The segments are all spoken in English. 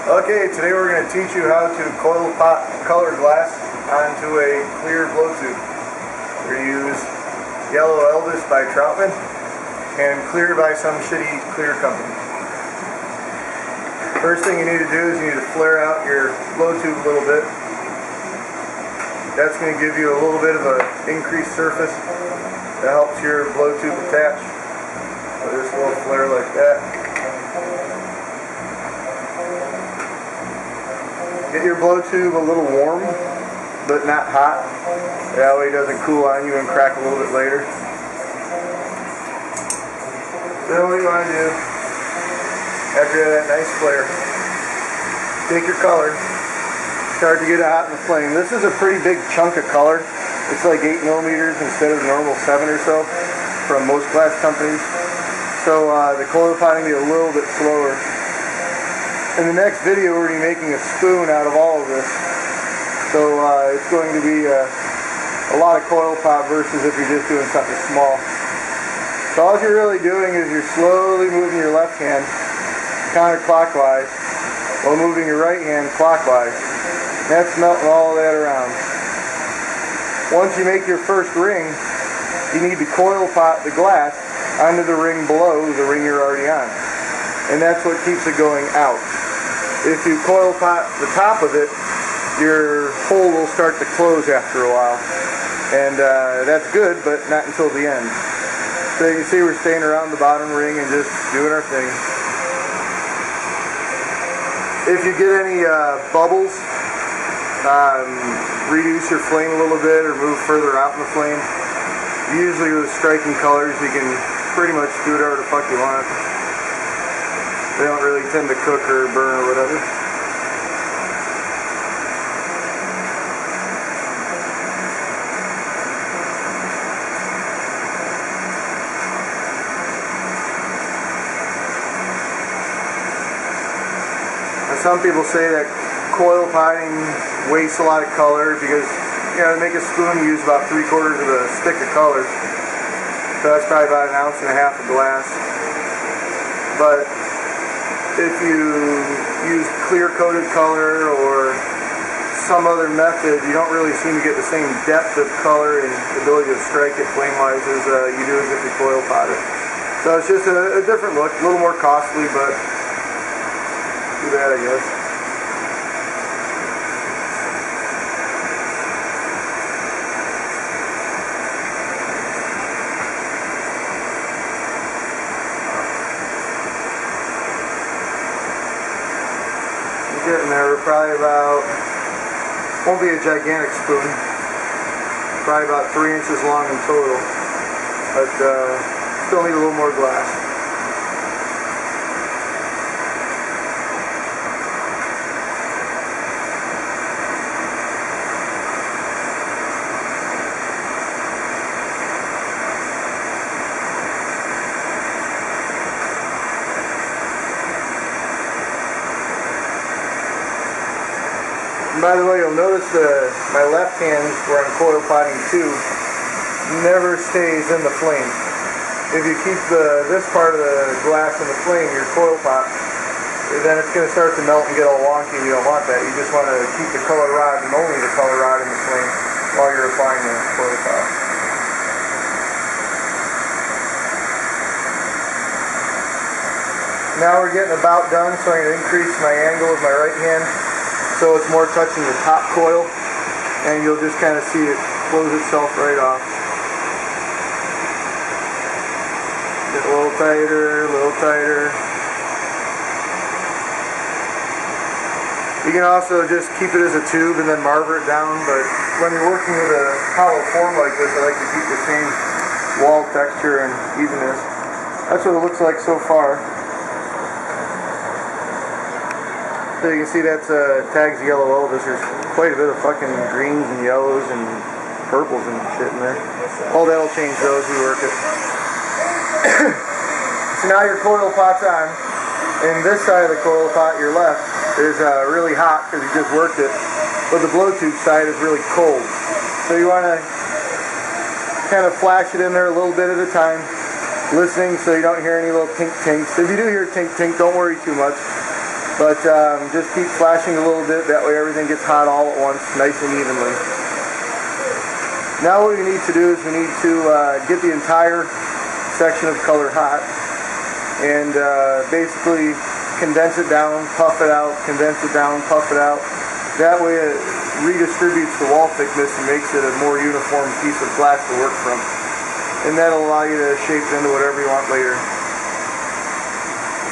Okay, today we're going to teach you how to coil pot color glass onto a clear blow tube. We're going to use Yellow Elvis by Troutman and clear by some shitty clear company. First thing you need to do is you need to flare out your blow tube a little bit. That's going to give you a little bit of an increased surface that helps your blow tube attach. So just a little flare like that. Get your blow tube a little warm, but not hot. That way it doesn't cool on you and crack a little bit later. Then what you want to do, after you have that nice flare, take your color, start to get it hot in the flame. This is a pretty big chunk of color. It's like 8 millimeters instead of normal 7 or so from most glass companies. So the coil potting will be a little bit slower. In the next video we're going to be making a spoon out of all of this. So it's going to be a lot of coil pot versus if you're just doing something small. So all you're really doing is you're slowly moving your left hand counterclockwise while moving your right hand clockwise. That's melting all that around. Once you make your first ring, you need to coil pot the glass onto the ring below the ring you're already on. And that's what keeps it going out. If you coil pot the top of it, your hole will start to close after a while. And that's good, but not until the end. So you can see we're staying around the bottom ring and just doing our thing. If you get any bubbles, reduce your flame a little bit or move further out in the flame. Usually with striking colors, you can pretty much do whatever the fuck you want. They don't really tend to cook or burn or whatever. Now some people say that coil potting wastes a lot of color because, you know, to make a spoon you use about 3/4 of a stick of color. So that's probably about 1.5 ounces of glass. But if you use clear coated color or some other method, you don't really seem to get the same depth of color and ability to strike it flame wise as you do as if you coil pot it. So it's just a different look, a little more costly, but too bad, I guess. Getting there, we're probably about, won't be a gigantic spoon, probably about 3 inches long in total, but still need a little more glass. And by the way, you'll notice my left hand, where I'm coil potting too, never stays in the flame. If you keep this part of the glass in the flame, your coil pot, then it's going to start to melt and get all wonky, and you don't want that. You just want to keep the color rod and only the color rod in the flame while you're applying the coil pot. Now we're getting about done, so I'm going to increase my angle with my right hand so it's more touching the top coil, and you'll just kind of see it close itself right off. Get a little tighter, a little tighter. You can also just keep it as a tube and then marver it down, but when you're working with a hollow form like this, I like to keep the same wall texture and evenness. That's what it looks like so far. So you can see that's tags Yellow Elvis. There's quite a bit of fucking greens and yellows and purples and shit in there. All that'll change those we work it. So now your coil pot's on, and this side of the coil pot, your left, is really hot because you just worked it, but the blow tube side is really cold. So you want to kind of flash it in there a little bit at a time, listening so you don't hear any little tink tinks. If you do hear tink tink, don't worry too much. But just keep flashing a little bit, that way everything gets hot all at once, nice and evenly. Now what we need to do is we need to get the entire section of color hot and basically condense it down, puff it out, condense it down, puff it out. That way it redistributes the wall thickness and makes it a more uniform piece of glass to work from. And that'll allow you to shape it into whatever you want later.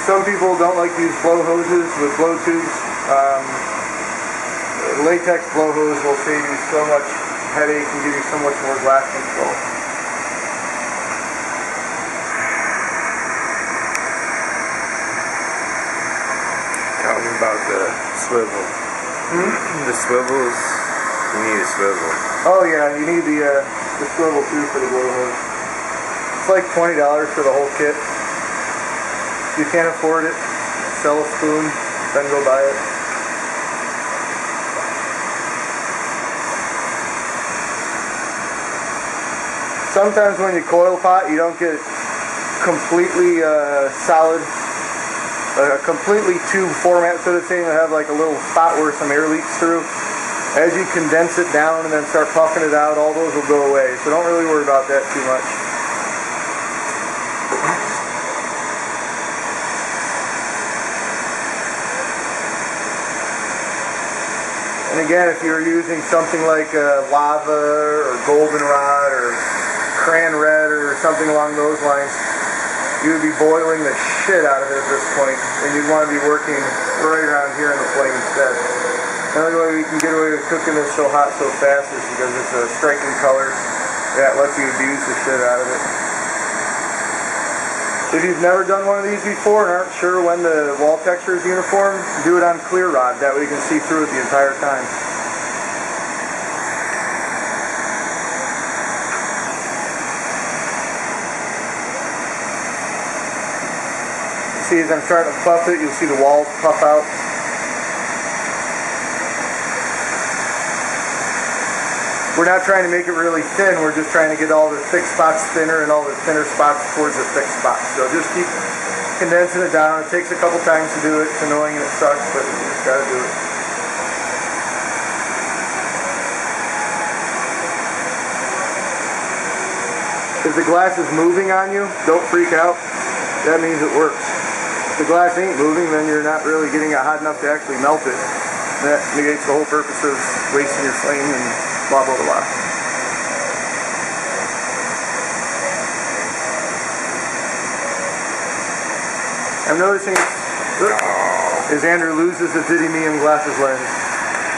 Some people don't like to use blow hoses with blow tubes. Latex blow hose will save you so much headache and give you so much more glass control. Tell me about the swivel. The swivels. You need a swivel. Oh yeah, you need the swivel too for the blow hose. It's like $20 for the whole kit. If you can't afford it, sell a spoon, then go buy it. Sometimes when you coil pot, you don't get completely solid, a completely tube format, so to say. You'll have like a little spot where some air leaks through. As you condense it down and then start puffing it out, all those will go away. So don't really worry about that too much. And again, if you're using something like lava or goldenrod or cran red or something along those lines, you would be boiling the shit out of it at this point, and you'd want to be working right around here in the flame instead. The only way we can get away with cooking this so hot so fast is because it's a striking color that lets you abuse the shit out of it. If you've never done one of these before and aren't sure when the wall texture is uniform, do it on clear rod. That way you can see through it the entire time. See, as I'm starting to puff it, you'll see the walls puff out. We're not trying to make it really thin, we're just trying to get all the thick spots thinner and all the thinner spots towards the thick spots. So just keep condensing it down. It takes a couple times to do it. It's annoying and it sucks, but you just gotta do it. If the glass is moving on you, don't freak out. That means it works. If the glass ain't moving, then you're not really getting it hot enough to actually melt it. That negates the whole purpose of wasting your flame and blah blah blah. I'm noticing as Andrew loses the Didymedium glasses lens.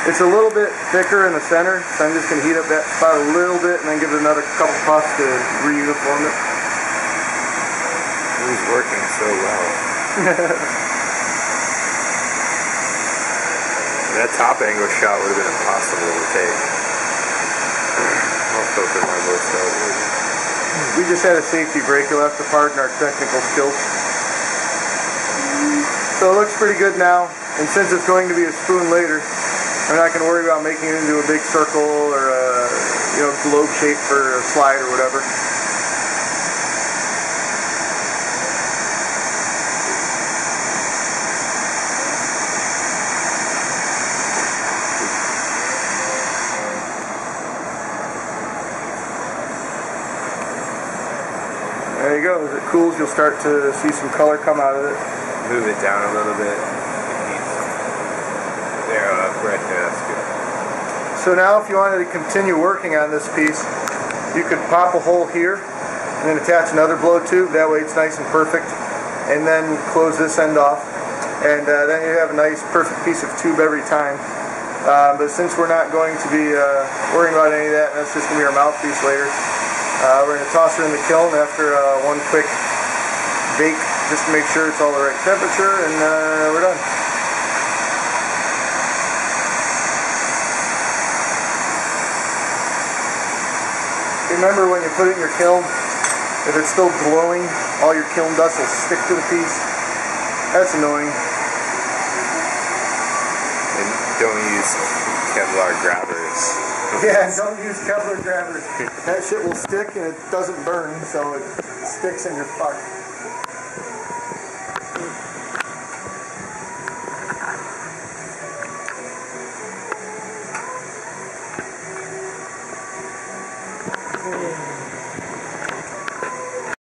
It's a little bit thicker in the center, so I'm just going to heat up that spot a little bit and then give it another couple puffs to re-uniform it. It was working so well. That top angle shot would have been impossible to take. I'll filter my voice out. We just had a safety break. It left apart in our technical skills. So it looks pretty good now. And since it's going to be a spoon later, I'm not going to worry about making it into a big circle or a globe shape for a slide or whatever. There you go. As it cools, you'll start to see some color come out of it. Move it down a little bit. There, right there, that's good. So now if you wanted to continue working on this piece, you could pop a hole here and then attach another blow tube. That way it's nice and perfect. And then close this end off. And then you have a nice perfect piece of tube every time. But since we're not going to be worrying about any of that, and that's just going to be our mouthpiece later, we're going to toss her in the kiln after one quick bake just to make sure it's all the right temperature, and we're done. Remember, when you put it in your kiln, if it's still glowing, all your kiln dust will stick to the piece. That's annoying. And don't use Kevlar grabbers. Yeah, don't use Kevlar grabbers. That shit will stick and it doesn't burn, so it sticks and you're fucked. Cool.